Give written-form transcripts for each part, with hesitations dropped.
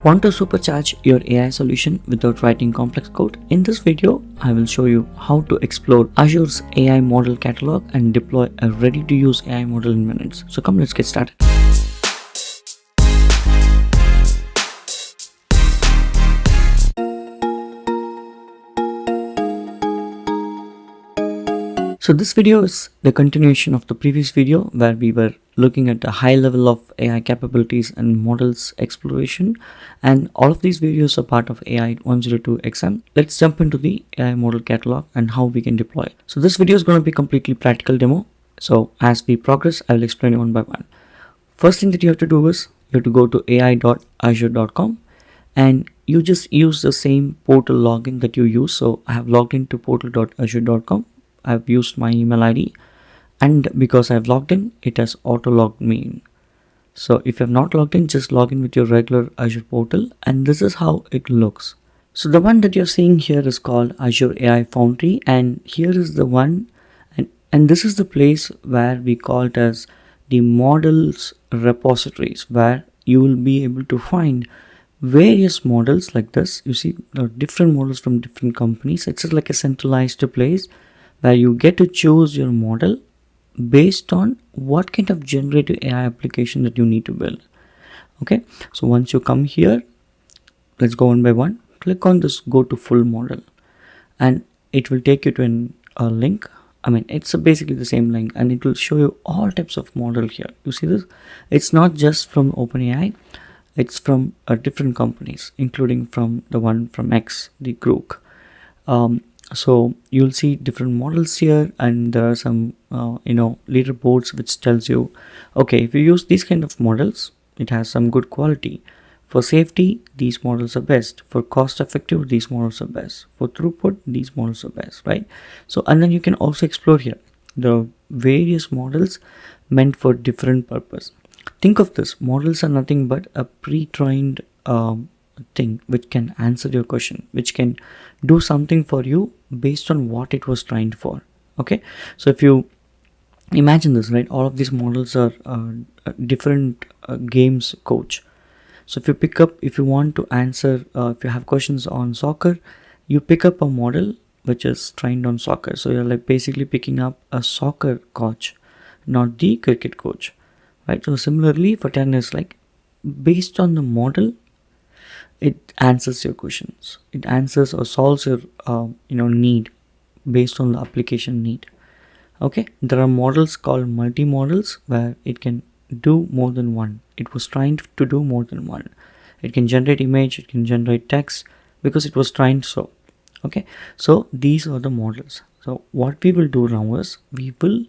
Want to supercharge your AI solution without writing complex code? In this video, I will show you how to explore Azure's AI model catalog and deploy a ready-to-use AI model in minutes. So come, let's get started. So this video is the continuation of the previous video where we were looking at a high level of AI capabilities and models exploration, and all of these videos are part of AI-102 exam. Let's jump into the AI model catalog and how we can deploy it. So this video is going to be completely practical demo. So as we progress, I will explain it one by one. First thing that you have to do is you have to go to ai.azure.com and you just use the same portal login that you use. So I have logged into portal.azure.com. I've used my email ID, and because I've logged in, it has auto logged me in. So if you have not logged in, just log in with your regular Azure portal, and this is how it looks. So the one that you're seeing here is called Azure AI Foundry, and here is the one, and this is the place where we call it as the models repositories, where you will be able to find various models like this. You see different models from different companies. It's just like a centralized place where you get to choose your model based on what kind of generative AI application that you need to build. Okay, so once you come here, let's go one by one. Click on this go to full model, and it will take you to a link. I mean, it's basically the same link, and it will show you all types of model here. You see this? It's not just from OpenAI, it's from different companies, including from the one from X, the Grook. So you'll see different models here, and there are some leaderboards which tells you, okay, if you use these kind of models, it has some good quality. For safety, these models are best. For cost effective, these models are best. For throughput, these models are best, right? So, and then you can also explore here the various models meant for different purpose. Think of this, models are nothing but a pre-trained thing which can answer your question, which can do something for you based on what it was trained for. Okay, so if you imagine this, right, all of these models are different games coach. So if you want to answer, if you have questions on soccer, you pick up a model which is trained on soccer. So you're like basically picking up a soccer coach, not the cricket coach, right? So similarly for tennis, like based on the model, it answers your questions. It answers or solves your need based on the application need. Okay, there are models called multi-models where it can do more than one. It was trained to do more than one. It can generate image, it can generate text because it was trained so. Okay, so these are the models. So what we will do now is we will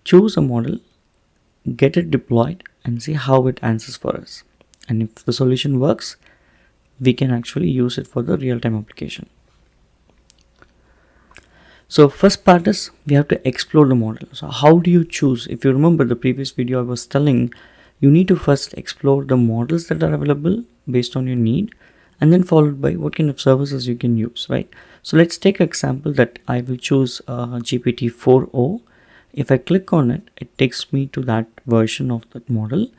choose a model, get it deployed, and see how it answers for us. And if the solution works, we can actually use it for the real-time application. So first part is we have to explore the model. So how do you choose? If you remember the previous video, I was telling you need to first explore the models that are available based on your need, and then followed by what kind of services you can use, right? So let's take an example that I will choose GPT-4o. If I click on it, it takes me to that version of that model,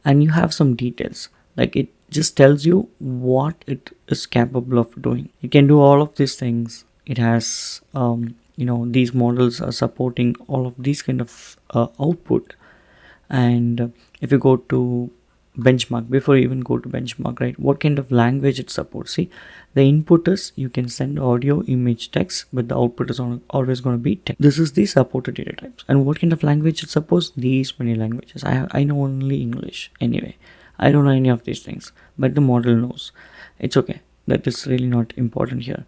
and you have some details, like it just tells you what it is capable of doing. It can do all of these things. It has these models are supporting all of these kind of output. And if you go to benchmark, before you even go to benchmark, right, what kind of language it supports? See, the input is you can send audio, image, text, but the output is always going to be text. This is the supported data types. And what kind of language it supports? These many languages. I know only English anyway. I don't know any of these things, but the model knows. It's okay. That is really not important here.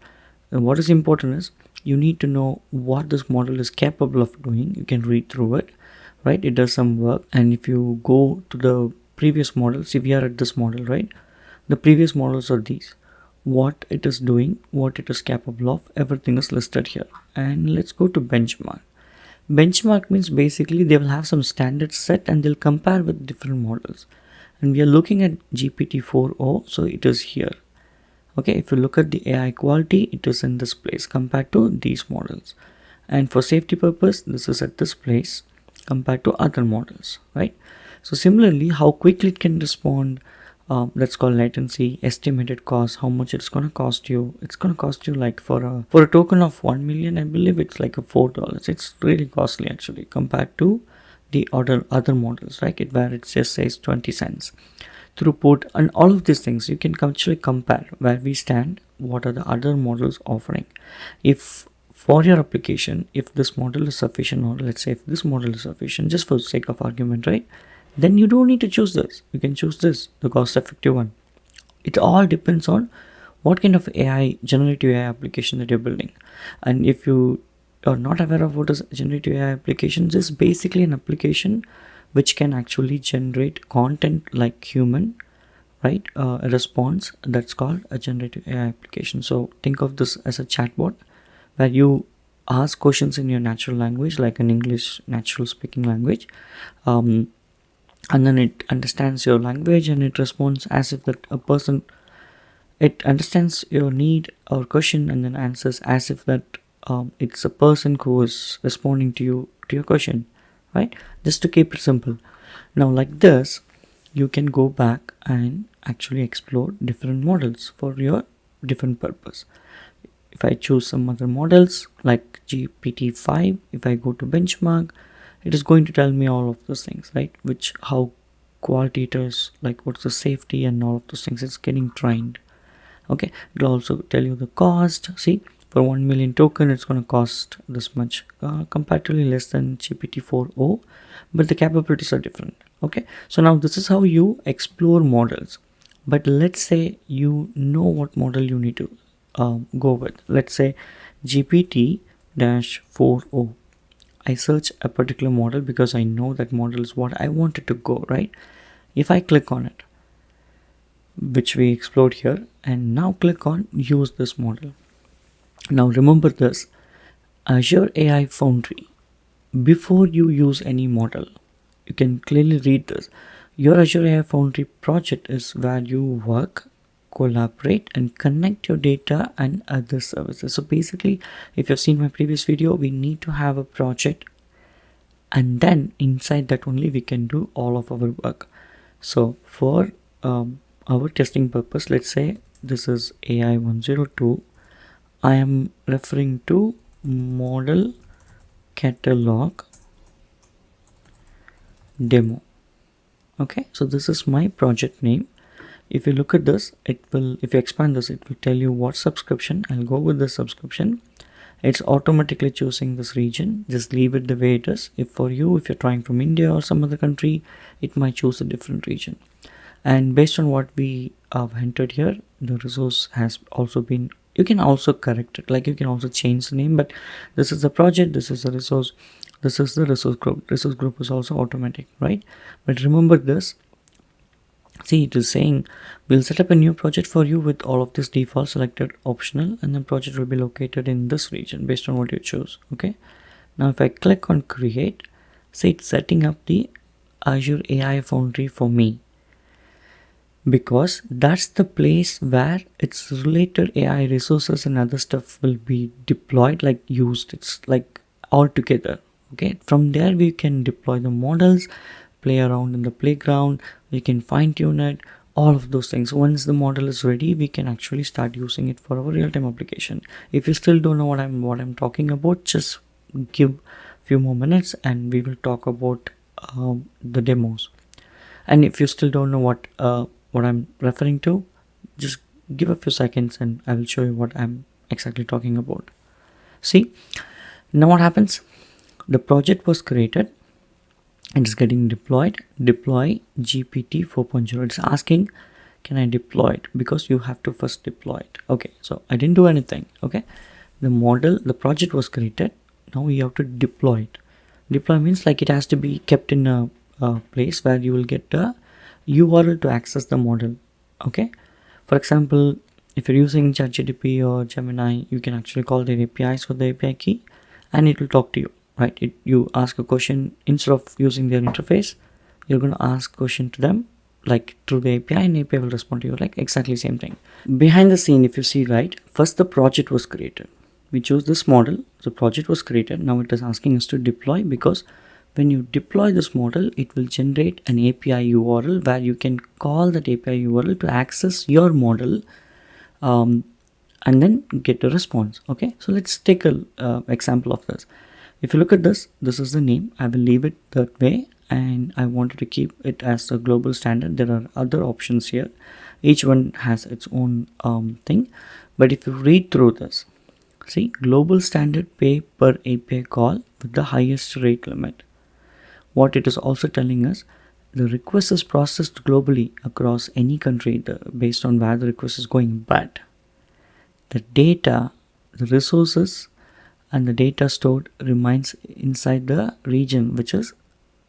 And what is important is you need to know what this model is capable of doing. You can read through it, right? It does some work. And if you go to the previous model, see, we are at this model, right? The previous models are these. What it is doing, what it is capable of, everything is listed here. And let's go to benchmark. Benchmark means basically they will have some standards set and they'll compare with different models. And we are looking at GPT-4o, so it is here. Okay, if you look at the AI quality, it is in this place compared to these models. And for safety purpose, this is at this place compared to other models, right? So similarly, how quickly it can respond, That's called latency, estimated cost, how much it's gonna cost you. It's gonna cost you like for a token of 1 million, I believe it's like a $4. It's really costly actually compared to the other models, right? Where it just says 20 cents throughput and all of these things. You can actually compare where we stand, what are the other models offering. If for your application, if this model is sufficient, or let's say if this model is sufficient, just for the sake of argument, right, then you don't need to choose this. You can choose this, the cost effective one. It all depends on what kind of AI, generative AI application that you're building. And if you are not aware of what is generative AI application, it's basically an application which can actually generate content like human, right? A response, that's called a generative AI application. So think of this as a chatbot where you ask questions in your natural language, like an English natural speaking language, and then it understands your language and it responds as if that a person, it understands your need or question and then answers as if that it's a person who is responding to you, to your question, right? Just to keep it simple. Now like this, you can go back and actually explore different models for your different purpose. If I choose some other models like GPT-5, if I go to benchmark, it is going to tell me all of those things, right? Which, how quality it is, like what's the safety and all of those things. It's getting trained. Okay, it'll also tell you the cost. See, for 1 million token, it's going to cost this much, comparatively less than GPT-4o, but the capabilities are different. Okay, so now this is how you explore models. But let's say you know what model you need to go with. Let's say GPT-4o. I search a particular model because I know that model is what I wanted to go, right? If I click on it, which we explored here, and now click on use this model. Now remember this, Azure AI Foundry, before you use any model, you can clearly read this. Your Azure AI Foundry project is where you work, collaborate and connect your data and other services. So basically, if you've seen my previous video, we need to have a project, and then inside that only we can do all of our work. So for our testing purpose, let's say this is AI-102. I am referring to model catalog demo. Okay, so this is my project name. If you look at this, it will, if you expand this, it will tell you what subscription. I'll go with the subscription. It's automatically choosing this region. Just leave it the way it is. If for you, if you're trying from India or some other country, it might choose a different region. And based on what we have entered here, the resource has also been, you can also correct it, like you can also change the name, but this is the project, this is the resource, this is the resource group. Resource group is also automatic, right? But remember this, see, it is saying we'll set up a new project for you with all of this default selected optional, and then project will be located in this region based on what you choose. Okay, now if I click on create, see, it's setting up the Azure AI Foundry for me, because that's the place where its related AI resources and other stuff will be deployed, like used. It's like all together. Okay, from there we can deploy the models, play around in the playground, we can fine tune it, all of those things. Once the model is ready, we can actually start using it for our real-time application. If you still don't know what I'm talking about, just give few more minutes and we will talk about the demos. And if you still don't know what I'm referring to, just give a few seconds and I will show you what I'm exactly talking about. See, now what happens? The project was created and is getting deployed. Deploy GPT 4.0. It's asking, can I deploy it? Because you have to first deploy it. Okay, so I didn't do anything. Okay, the project was created. Now we have to deploy it. Deploy means like it has to be kept in a place where you will get a URL to access the model. Okay, for example, if you're using ChatGPT or Gemini, you can actually call their APIs with the API key and it will talk to you, right? You ask a question, instead of using their interface, you're going to ask a question to them like through the API, and API will respond to you like exactly same thing. Behind the scene, if you see, right, first the project was created. We chose this model, the project was created. Now it is asking us to deploy because When you deploy this model, it will generate an API URL where you can call that API URL to access your model, and then get a response. Okay, so let's take a example of this. If you look at this, this is the name. I will leave it that way, and I wanted to keep it as a global standard. There are other options here. Each one has its own thing, but if you read through this, see, global standard pay per API call with the highest rate limit. What it is also telling us, the request is processed globally across any country based on where the request is going, but the data, the resources, and the data stored remains inside the region, which is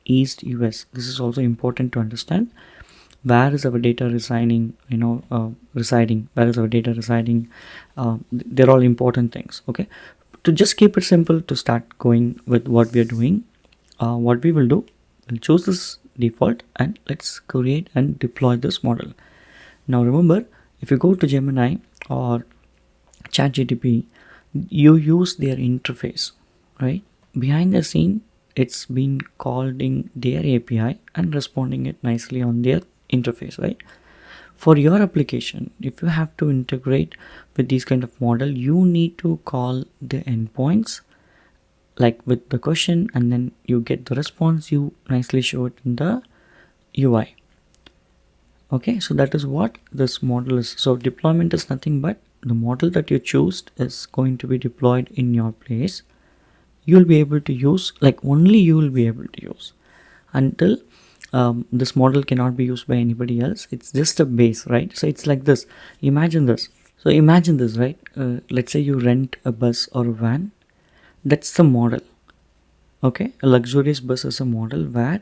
East US. This is also important to understand. Where is our data residing? Residing. Where is our data residing? They're all important things. Okay. To just keep it simple, to start going with what we are doing, what we will do, we'll choose this default and let's create and deploy this model. Now remember, if you go to Gemini or ChatGPT, you use their interface, right? Behind the scene, it's been calling their API and responding it nicely on their interface, right? For your application, if you have to integrate with these kind of model, you need to call the endpoints like with the question, and then you get the response. You nicely show it in the UI. Okay, so that is what this model is. So deployment is nothing but the model that you choose is going to be deployed in your place. You'll be able to use, like only you will be able to use, until this model cannot be used by anybody else. It's just a base, right? So it's like this. Imagine this. So imagine this, right? Let's say you rent a bus or a van. That's the model. Okay, a luxurious bus is a model where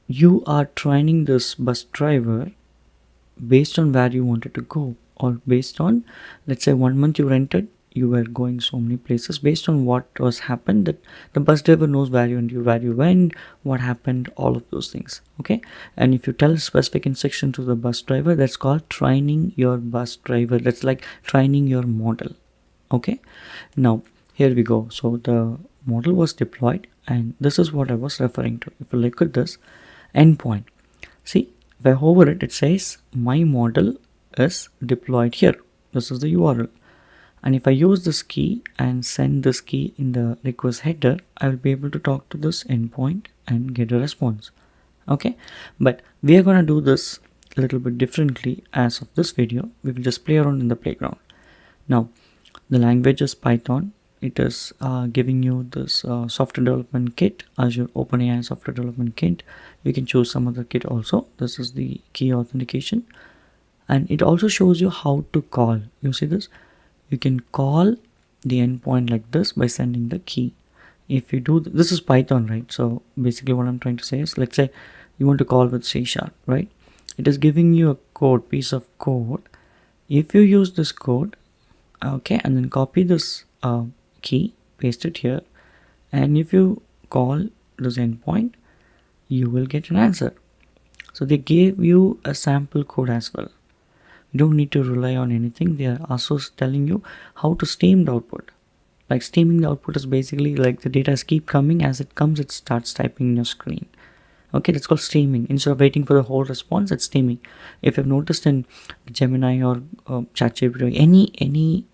you are training this bus driver based on where you wanted to go, or based on, let's say 1 month you rented, you were going so many places. Based on what was happened, that the bus driver knows where you went, what happened, all of those things. Okay, and if you tell a specific instruction to the bus driver, that's called training your bus driver. That's like training your model. Okay, now here we go. So the model was deployed, and this is what I was referring to. If you look at this endpoint, see, if I hover it, it says my model is deployed here. This is the URL. And if I use this key and send this key in the request header, I will be able to talk to this endpoint and get a response. Okay, but we are going to do this a little bit differently. As of this video, we will just play around in the playground. Now, the language is Python. It is giving you this software development kit, Azure OpenAI software development kit. You can choose some other kit also. This is the key authentication, and it also shows you how to call. You see this? You can call the endpoint like this by sending the key. If you do this is Python, right? So basically what I'm trying to say is, let's say you want to call with C#, right? It is giving you a piece of code. If you use this code, okay, and then copy this key, paste it here, and if you call this endpoint, you will get an answer. So they gave you a sample code as well. You don't need to rely on anything. They are also telling you how to steam the output. Like steaming the output is basically like the data keep coming. As it comes, it starts typing in your screen. Okay, that's called steaming. Instead of waiting for the whole response, it's steaming. If you've noticed in Gemini or ChatGPT or any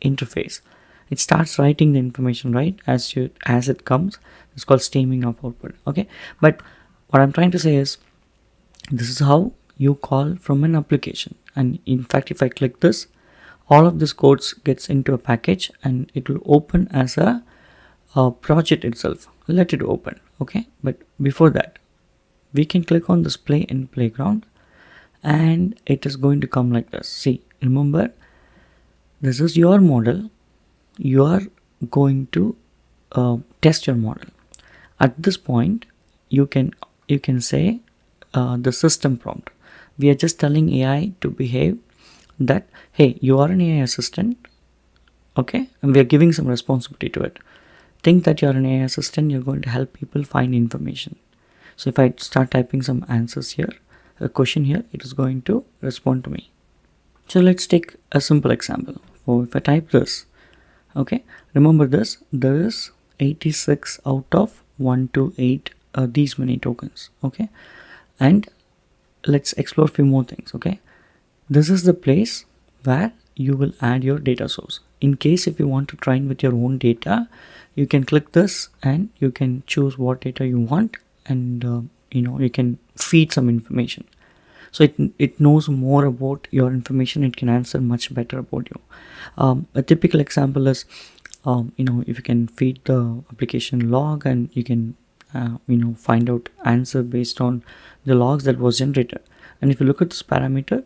interface, it starts writing the information right as it comes. It's called steaming of output. Okay, but what I'm trying to say is, this is how you call from an application. And in fact, if I click this, all of this codes gets into a package and it will open as a project itself. Let it open. Okay, but before that, we can click on this play in playground, and it is going to come like this. See, remember, this is your model. You are going to test your model. At this point, you can say the system prompt. We are just telling AI to behave that, hey, you are an AI assistant. Okay, and we are giving some responsibility to it. Think that you're an AI assistant. You're going to help people find information. So if I start typing some answers here, a question here, it is going to respond to me. So let's take a simple example. So if I type this, okay, remember this, there is 86 out of AI-128 these many tokens. Okay, and let's explore a few more things. Okay, this is the place where you will add your data source. In case if you want to train with your own data, you can click this and you can choose what data you want, and you can feed some information. So it knows more about your information. It can answer much better about you. A typical example is if you can feed the application log, and you can find out answer based on the logs that was generated. And if you look at this parameter,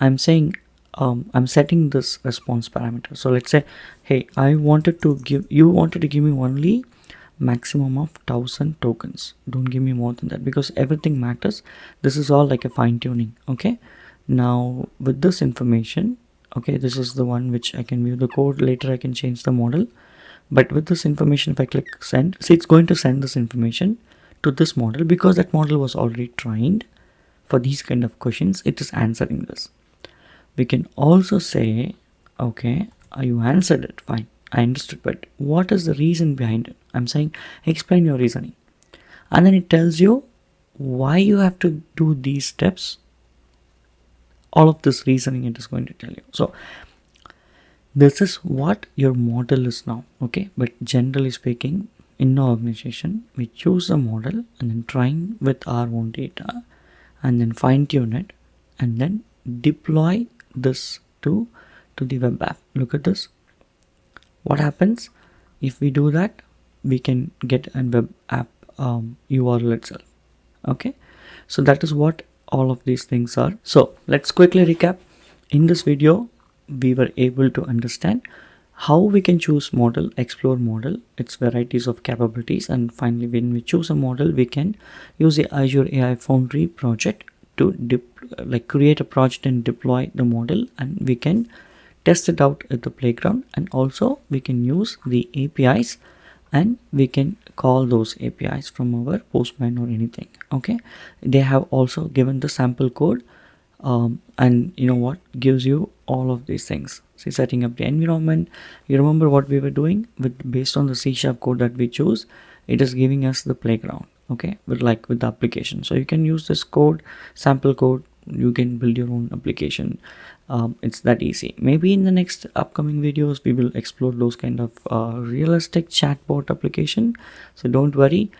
I'm saying I'm setting this response parameter. So let's say, hey, you wanted to give me only maximum of 1000 tokens. Don't give me more than that, because everything matters. This is all like a fine tuning. Okay, now with this information, okay, this is the one which I can view the code later. I can change the model, but with this information, if I click send, see, it's going to send this information to this model, because that model was already trained for these kind of questions. It is answering this. We can also say, okay, you answered it, fine, I understood, but what is the reason behind it? I'm saying explain your reasoning, and then it tells you why you have to do these steps. All of this reasoning it is going to tell you. So this is what your model is now. Okay, but generally speaking, in the organization, we choose a model and then train with our own data, and then fine tune it, and then deploy this to the web app. Look at this. What happens if we do that? We can get a web app URL itself. Okay, so that is what all of these things are. So let's quickly recap. In this video, we were able to understand how we can choose model, explore model, its varieties of capabilities, and finally when we choose a model, we can use the Azure AI Foundry project to create a project and deploy the model, and we can test it out at the playground, and also we can use the APIs and we can call those APIs from our Postman or anything. Okay, they have also given the sample code, and you know what gives you all of these things. See, setting up the environment. You remember what we were doing with based on the C# code that we choose. It is giving us the playground. Okay, with the application. So you can use this code, sample code. You can build your own application. It's that easy. Maybe in the next upcoming videos we will explore those kind of realistic chatbot application. So don't worry.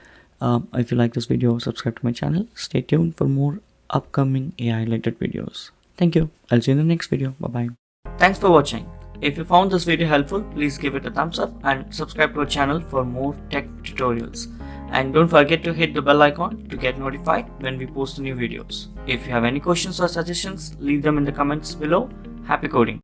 If you like this video, subscribe to my channel. Stay tuned for more upcoming AI related videos. Thank you. I'll see you in the next video. Bye bye. Thanks for watching. If you found this video helpful, please give it a thumbs up and subscribe to our channel for more tech tutorials. And don't forget to hit the bell icon to get notified when we post new videos. If you have any questions or suggestions, leave them in the comments below. Happy coding!